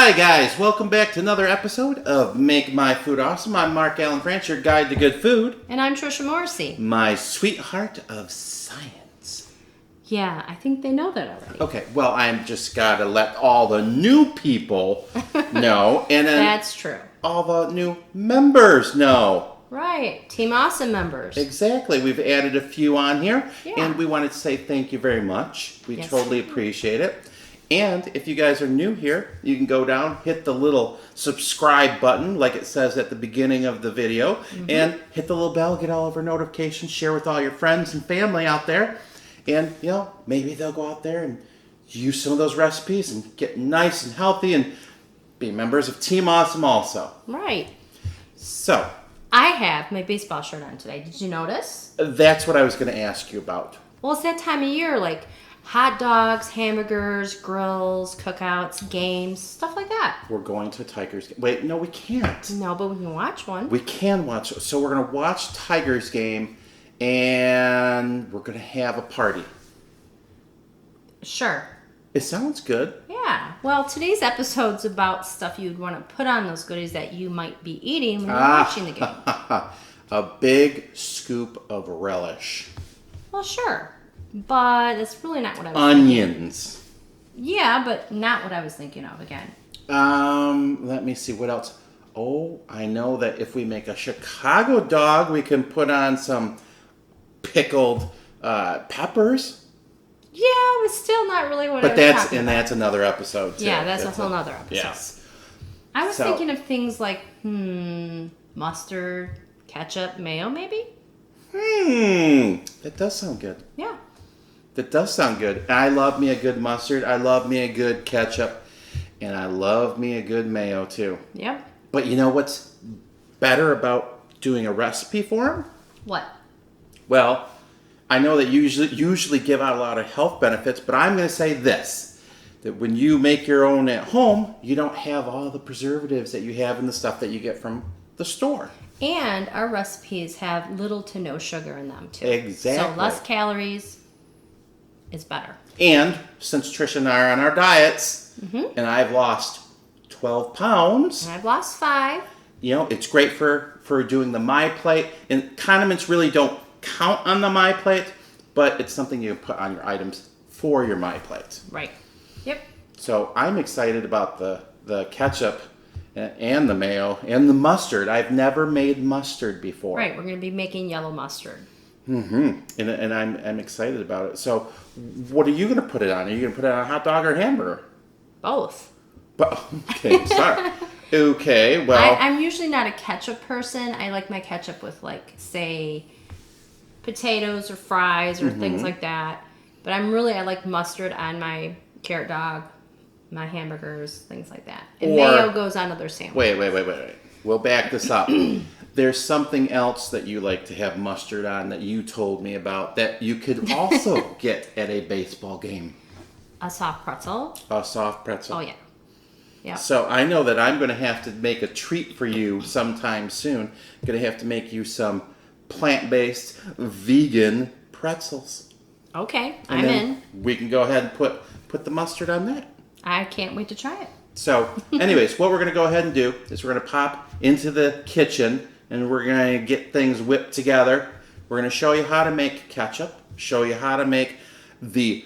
Hi guys, welcome back to another episode of Make My Food Awesome. I'm Mark Allen France, your guide to good food. And I'm Trisha Morrissey. My sweetheart of science. Yeah, I think they know that already. Okay, well, I'm just gotta let all the new people know, and then That's true. all the new members know. Right, Team Awesome members. Exactly, we've added a few on here, Yeah. and we wanted to say thank you very much. We Yes. totally appreciate it. And if you guys are new here, you can go down, hit the little subscribe button, like it says at the beginning of the video, and hit the little bell, get all of our notifications, share with all your friends and family out there. And, you know, maybe they'll go out there and use some of those recipes and get nice and healthy and be members of Team Awesome also. Right. So, I have my baseball shirt on today. Did you notice? that's what I was going to ask you about. Well, it's that time of year, like hot dogs, hamburgers, grills, cookouts, games, stuff like that. We're going to Tigers game. Wait, no, we can't. No, but we can watch one. We can watch. So we're going to watch Tigers game, and we're going to have a party. Sure. It sounds good. Yeah. Well, today's episode's about stuff you'd want to put on those goodies that you might be eating when you're watching the game. A big scoop of relish. Well, sure. But that's really not what I was Onions. thinking. Yeah, but not what I was thinking of again. Let me see what else. Oh, I know that if we make a Chicago dog, we can put on some pickled peppers. Yeah, but still not really what I But was that's talking and about. that's another episode too. Yeah, that's a whole nother episode. Yes. I was So- thinking of things like, mustard, ketchup, mayo, maybe? That does sound good. Yeah. That does sound good. I love me a good mustard. I love me a good ketchup. And I love me a good mayo too. Yep. But you know what's better about doing a recipe for them? What? Well, I know that you usually give out a lot of health benefits, but I'm going to say this. That when you make your own at home, you don't have all the preservatives that you have in the stuff that you get from the store. And our recipes have little to no sugar in them too. Exactly. So less calories is better. And since Trisha and I are on our diets, and I've lost 12 pounds, And I've lost 5. you know, it's great for doing the My Plate. And condiments really don't count on the My Plate, but it's something you put on your items for your My Plate. Right. Yep. So I'm excited about the ketchup and the mayo and the mustard. I've never made mustard before. Right. We're going to be making yellow mustard. And I'm excited about it. So what are you going to put it on? Are you going to put it on a hot dog or a hamburger? Both. Well, okay, sorry. Okay, well. I'm usually not a ketchup person. I like my ketchup with, like, say, potatoes or fries or things like that. But I like mustard on my carrot dog, my hamburgers, things like that. And mayo goes on other sandwiches. Wait. We'll back this up. There's something else that you like to have mustard on that you told me about that you could also get at a baseball game. A soft pretzel. A soft pretzel. Oh, yeah. Yeah. So I know that I'm going to have to make a treat for you sometime soon. I'm going to have to make you some plant-based vegan pretzels. Okay, And I'm then in. We can go ahead and put the mustard on that. I can't wait to try it. So anyways, what we're going to go ahead and do is we're going to pop into the kitchen and we're going to get things whipped together. We're going to show you how to make ketchup, show you how to make the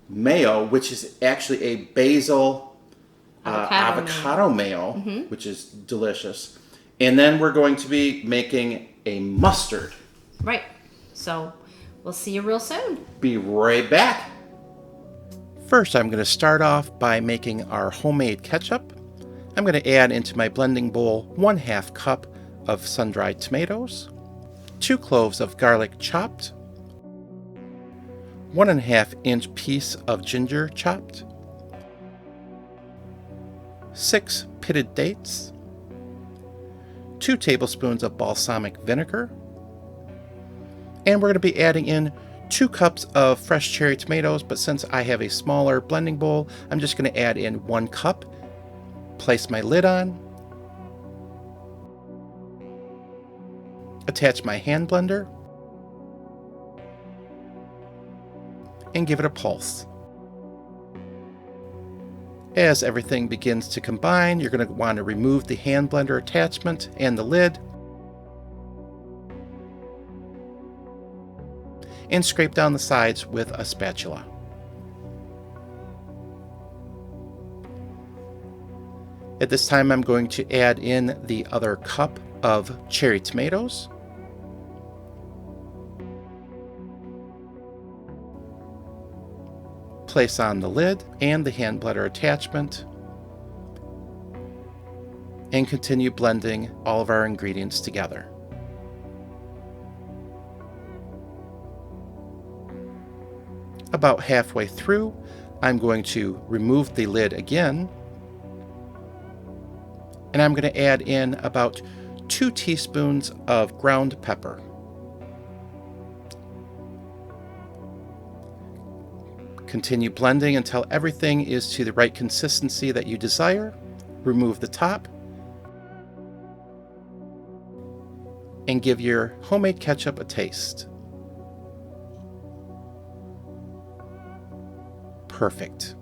mayo, which is actually a Basil-Avocado mayo, which is delicious. And then we're going to be making a mustard. Right. So we'll see you real soon. Be right back. First, I'm going to start off by making our homemade ketchup. I'm going to add into my blending bowl 1/2 cup of sun-dried tomatoes, 2 cloves of garlic chopped, 1.5 inch piece of ginger chopped, 6 pitted dates, 2 tablespoons of balsamic vinegar, and we're going to be adding in 2 cups of fresh cherry tomatoes, but since I have a smaller blending bowl, I'm just going to add in 1 cup, place my lid on, attach my hand blender, and give it a pulse. As everything begins to combine, you're going to want to remove the hand blender attachment and the lid, and scrape down the sides with a spatula. At this time, I'm going to add in the other cup of cherry tomatoes. Place on the lid and the hand blender attachment, and continue blending all of our ingredients together. About halfway through, I'm going to remove the lid again, and I'm going to add in about 2 teaspoons of ground pepper. Continue blending until everything is to the right consistency that you desire. Remove the top and give your homemade ketchup a taste. Perfect.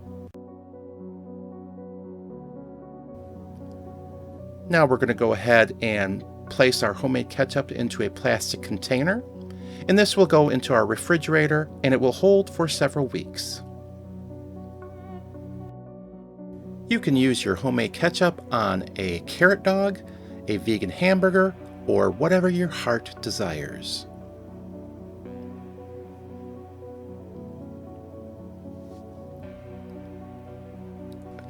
Now we're going to go ahead and place our homemade ketchup into a plastic container, and this will go into our refrigerator and it will hold for several weeks. You can use your homemade ketchup on a carrot dog, a vegan hamburger, or whatever your heart desires.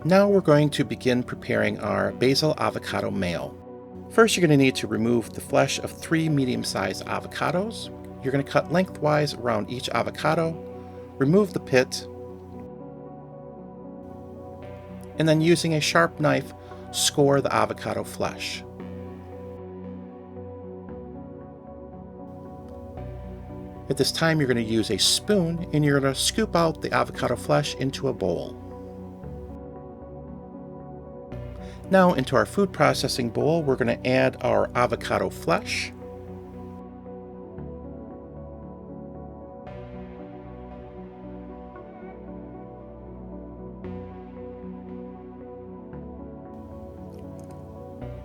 Now we're going to begin preparing our Basil-Avocado mayo. First, you're going to need to remove the flesh of 3 medium-sized avocados. You're going to cut lengthwise around each avocado, remove the pit, and then using a sharp knife, score the avocado flesh. At this time, you're going to use a spoon and you're going to scoop out the avocado flesh into a bowl. Now into our food processing bowl, we're going to add our avocado flesh.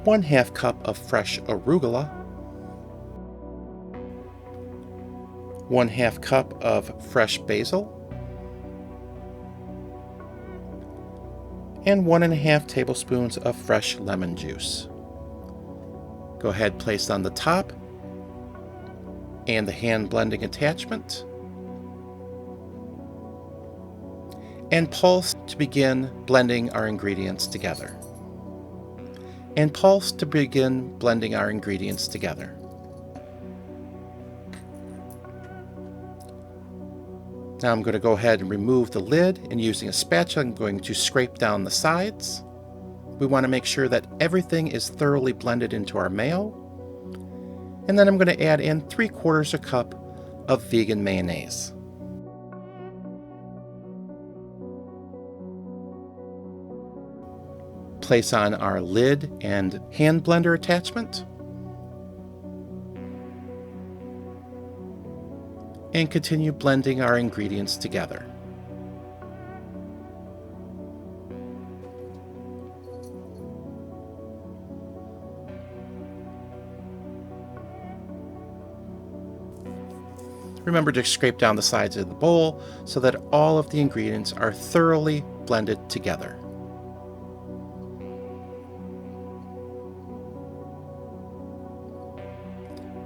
½ cup of fresh arugula, 1/2 cup of fresh basil, and 1½ tablespoons of fresh lemon juice. Go ahead, place on the top and the hand blending attachment, and pulse to begin blending our ingredients together. And pulse to begin blending our ingredients together. Now I'm going to go ahead and remove the lid, and using a spatula I'm going to scrape down the sides. We want to make sure that everything is thoroughly blended into our mayo. And then I'm going to add in 3/4 cup of vegan mayonnaise. Place on our lid and hand blender attachment, and continue blending our ingredients together. Remember to scrape down the sides of the bowl so that all of the ingredients are thoroughly blended together.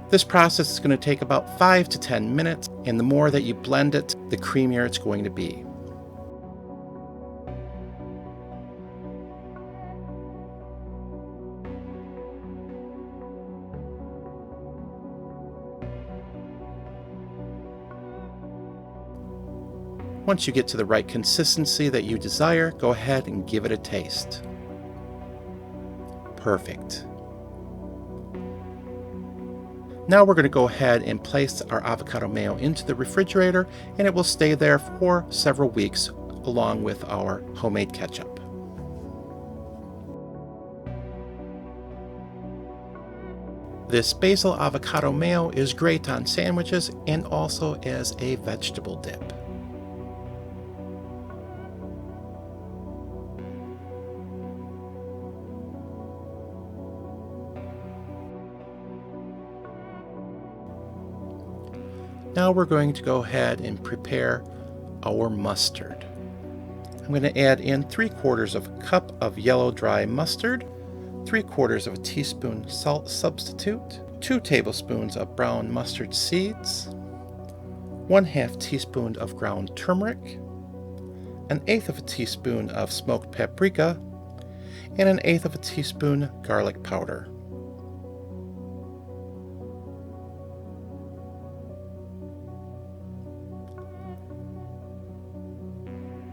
This process is going to take about 5 to 10 minutes, and the more that you blend it, the creamier it's going to be. Once you get to the right consistency that you desire, go ahead and give it a taste. Perfect. Now we're going to go ahead and place our avocado mayo into the refrigerator, and it will stay there for several weeks along with our homemade ketchup. This basil avocado mayo is great on sandwiches and also as a vegetable dip. Now we're going to go ahead and prepare our mustard. I'm going to add in 3/4 of a cup of yellow dry mustard, 3/4 of a teaspoon salt substitute, 2 tablespoons of brown mustard seeds, 1/2 teaspoon of ground turmeric, 1/8 of a teaspoon of smoked paprika, and 1/8 of a teaspoon garlic powder.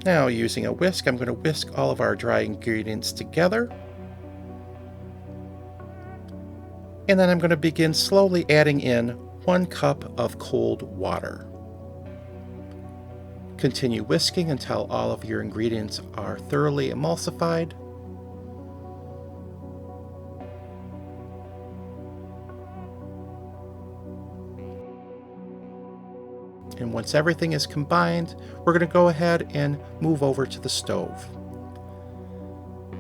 Now, using a whisk, I'm going to whisk all of our dry ingredients together. And then I'm going to begin slowly adding in 1 cup of cold water. Continue whisking until all of your ingredients are thoroughly emulsified. And once everything is combined, we're going to go ahead and move over to the stove.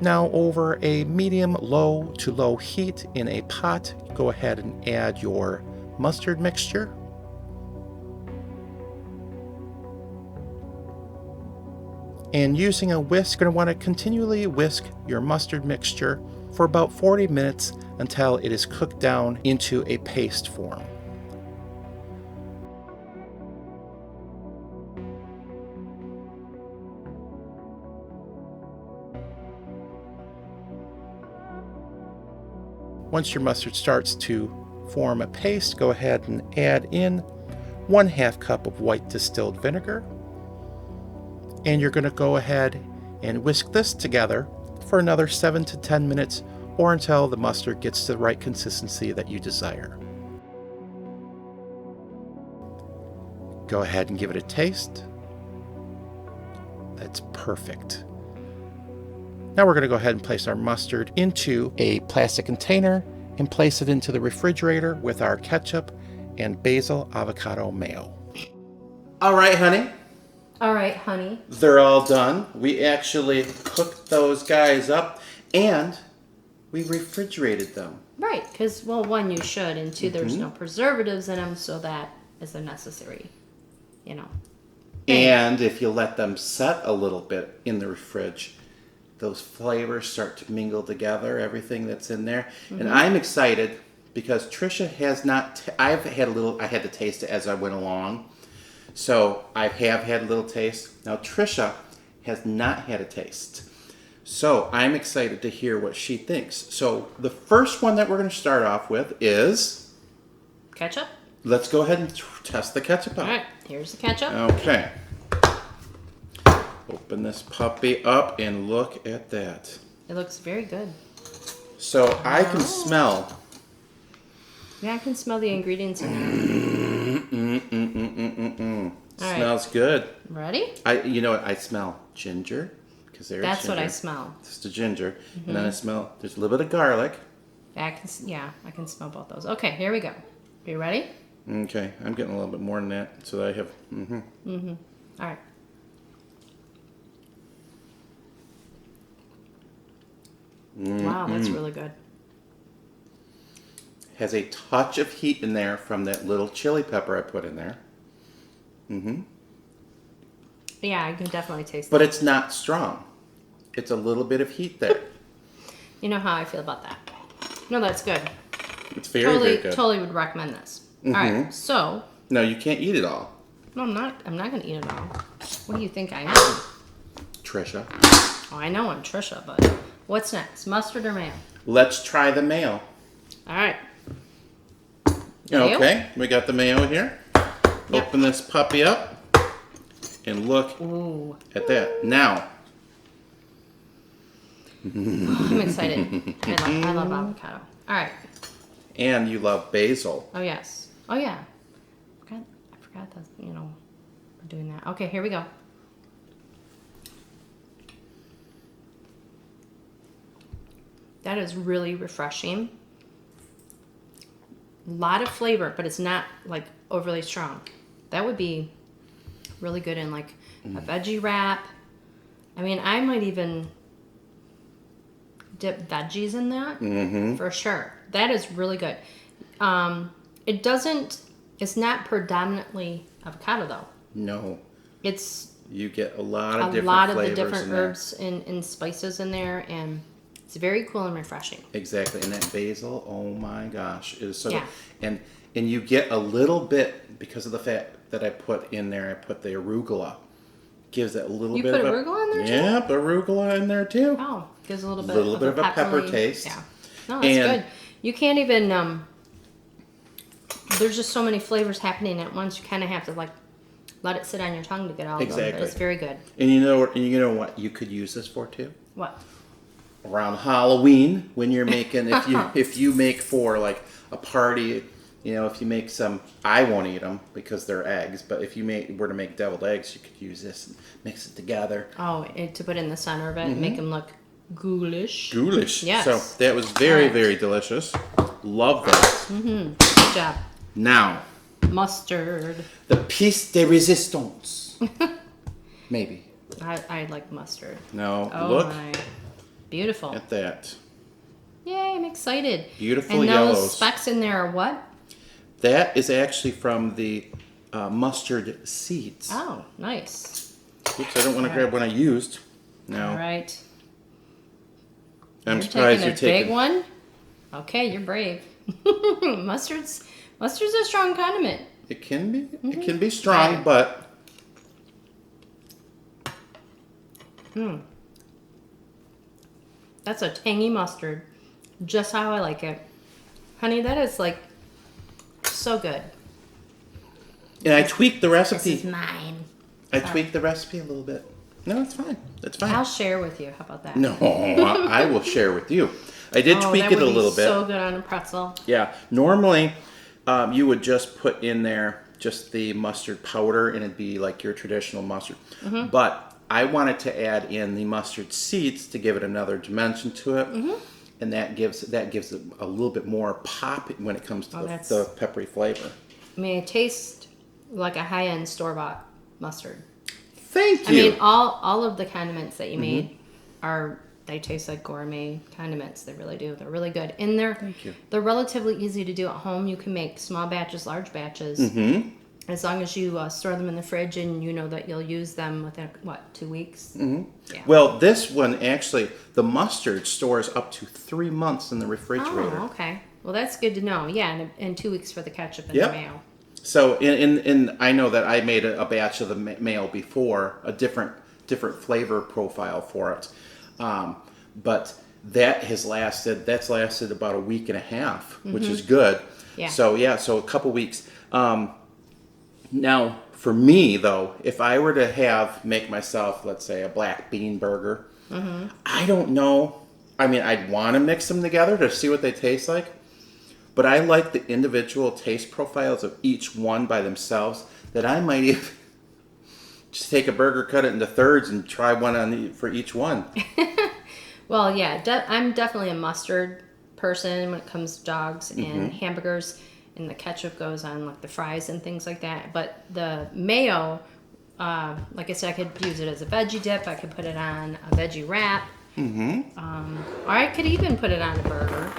Now, over a medium low to low heat in a pot, go ahead and add your mustard mixture. And using a whisk, you're going to want to continually whisk your mustard mixture for about 40 minutes until it is cooked down into a paste form. Once your mustard starts to form a paste, go ahead and add in 1/2 cup of white distilled vinegar. And you're going to go ahead and whisk this together for another 7 to 10 minutes or until the mustard gets to the right consistency that you desire. Go ahead and give it a taste. That's perfect. Now we're going to go ahead and place our mustard into a plastic container and place it into the refrigerator with our ketchup and Basil-Avocado mayo. All right, honey. All right, honey. They're all done. We actually cooked those guys up and we refrigerated them. Right, because, well, one, you should, and two, there's no preservatives in them, so that is a necessary, you know. And if you let them set a little bit in the fridge, those flavors start to mingle together, everything that's in there. And I'm excited because Trisha has not, I had to taste it as I went along. So I have had a little taste. Now Trisha has not had a taste. So I'm excited to hear what she thinks. So the first one that we're going to start off with is... Ketchup? Let's go ahead and test the ketchup out. All right, here's the ketchup. Okay. Open this puppy up and look at that. It looks very good. So I can smell. Yeah, I can smell the ingredients in there. All Smells good. Ready? You know what? I smell ginger. That's ginger. what I smell. It's the ginger. And then I smell, there's a little bit of garlic. Yeah, I can smell both those. Okay, here we go. Are you ready? Okay, I'm getting a little bit more than that. So I have, All right. Wow, that's really good. Has a touch of heat in there from that little chili pepper I put in there. Yeah, I can definitely taste But that. it's not strong. It's a little bit of heat there. You know how I feel about that. No, that's good. It's very good. Totally would recommend this. All right, so. No, you can't eat it all. No, I'm not going to eat it all. What do you think I am? Trisha. Oh, I know I'm Trisha, but what's next? Mustard or mayo? Let's try the mayo. All right. Mayo? Okay, we got the mayo here. Yep. Open this puppy up and look at that. Now. I'm excited. I love avocado. All right. And you love basil. Oh, yes. Oh, yeah. I forgot that, we're doing that. Okay, here we go. That is really refreshing. A lot of flavor, but it's not like overly strong. That would be really good in like a veggie wrap. I mean, I might even dip veggies in that for sure. That is really good. It doesn't It's not predominantly avocado though. No, It's you get a lot of a different lot of the flavors different in there. herbs and spices in there, and it's very cool and refreshing. Exactly, and that basil, oh my gosh, it is so Yeah. good. And you get a little bit because of the fact that I put in there. I put the arugula, gives it a little You bit put of arugula in there too? Yep, arugula in there too. Oh, gives a little bit, Little bit of a pepper peppery- taste. Yeah, no, that's And- good. You can't even. There's just so many flavors happening at once. You kind of have to like let it sit on your tongue to get all of them. Exactly. But it's very good. And you know what you could use this for too? What? Around Halloween when you're making if you make for like a party, if you make some, I won't eat them because they're eggs, but if you were to make deviled eggs, you could use this and mix it together. Oh, to put in the center of it and make them look ghoulish. Ghoulish. Yes. So that was very, Right. very delicious. Love that. Good job. Now, Mustard. the piece de resistance. Maybe. I like mustard. No, Oh look my. Beautiful. at that. Yay, I'm excited. Beautiful and yellows. those specks in there are what? That is actually from the mustard seeds. Oh, nice. Oops, I don't want to grab one I used. No. All right. I'm You're surprised taking you're a taking big one. Okay, you're brave. Mustard's a strong condiment. It can be. It can be strong, Right. but That's a tangy mustard, just how I like it, honey. That is like so good. and I tweaked the This recipe. is mine. I tweaked the recipe a little bit. No, it's fine. It's fine. I'll share with you. How about that? No, I will share with you. I did Oh, tweak that it would a be little bit. So good on a pretzel. Yeah. Normally, you would just put in there just the mustard powder, and it'd be like your traditional mustard. Mm-hmm. But I wanted to add in the mustard seeds to give it another dimension to it, Mm-hmm. and that gives it a little bit more pop when it comes to that's- the peppery flavor. I mean, it tastes like a high-end store-bought mustard. Thank I you. mean, all of the condiments that you made they taste like gourmet condiments. They really do. They're really good. And Thank you. they're relatively easy to do at home. You can make small batches, large batches. Mm-hmm. As long as you store them in the fridge and you know that you'll use them within, 2 weeks? Mm-hmm. Yeah. Well, this one actually, the mustard stores up to 3 months in the refrigerator. Oh, okay. Well, that's good to know. Yeah, and 2 weeks for the ketchup and Yep. the mayo. So, in I know that I made a batch of the mayo before, a different flavor profile for it, but that's lasted about a week and a half, which is good. Yeah. So a couple weeks. Now, for me though, if I were to make myself, let's say, a black bean burger, I don't know. I mean, I'd want to mix them together to see what they taste like. But I like the individual taste profiles of each one by themselves, that I might even just take a burger, cut it into thirds, and try one for each one. Well, yeah, I'm definitely a mustard person when it comes to dogs and hamburgers, and the ketchup goes on like the fries and things like that. But the mayo, like I said, I could use it as a veggie dip. I could put it on a veggie wrap. Or I could even put it on a burger,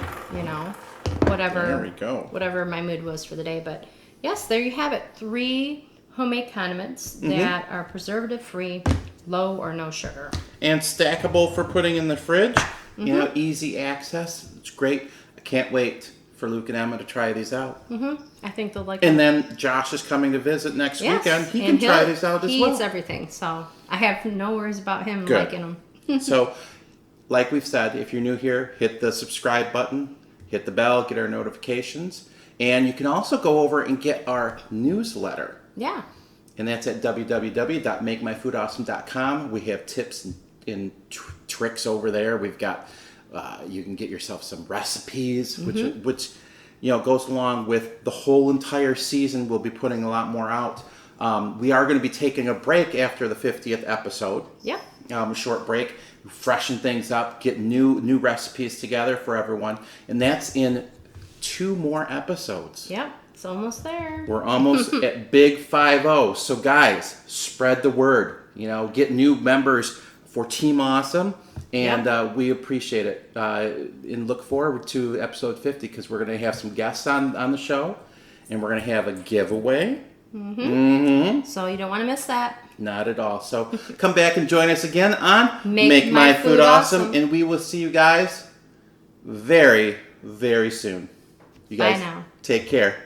whatever. There we go. Whatever my mood was for the day. But yes, there you have it. 3 homemade condiments that are preservative free, low or no sugar. And stackable for putting in the fridge. Easy access. It's great. I can't wait for Luke and Emma to try these out. I think they'll like And it. then Josh is coming to visit next Yes, weekend. He and can try these out as he well. eats everything, so I have no worries about him Good. liking them. So, like we've said, if you're new here, hit the subscribe button, hit the bell, get our notifications, and you can also go over and get our newsletter. Yeah. And that's at www.makemyfoodawesome.com. We have tips and tricks over there. We've got, you can get yourself some recipes, which goes along with the whole entire season. We'll be putting a lot more out. We are going to be taking a break after the 50th episode. Yep. A short break, freshen things up, get new recipes together for everyone. And that's in 2 more episodes. Yep. It's almost there. We're almost at Big 5-0. So guys, spread the word. Get new members for Team Awesome, and we appreciate it. And look forward to episode 50 because we're going to have some guests on the show, And we're going to have a giveaway. So you don't want to miss that. Not at all. So come back and join us again on Make My Food Awesome. And we will see you guys very, very soon. You guys Bye now. take care.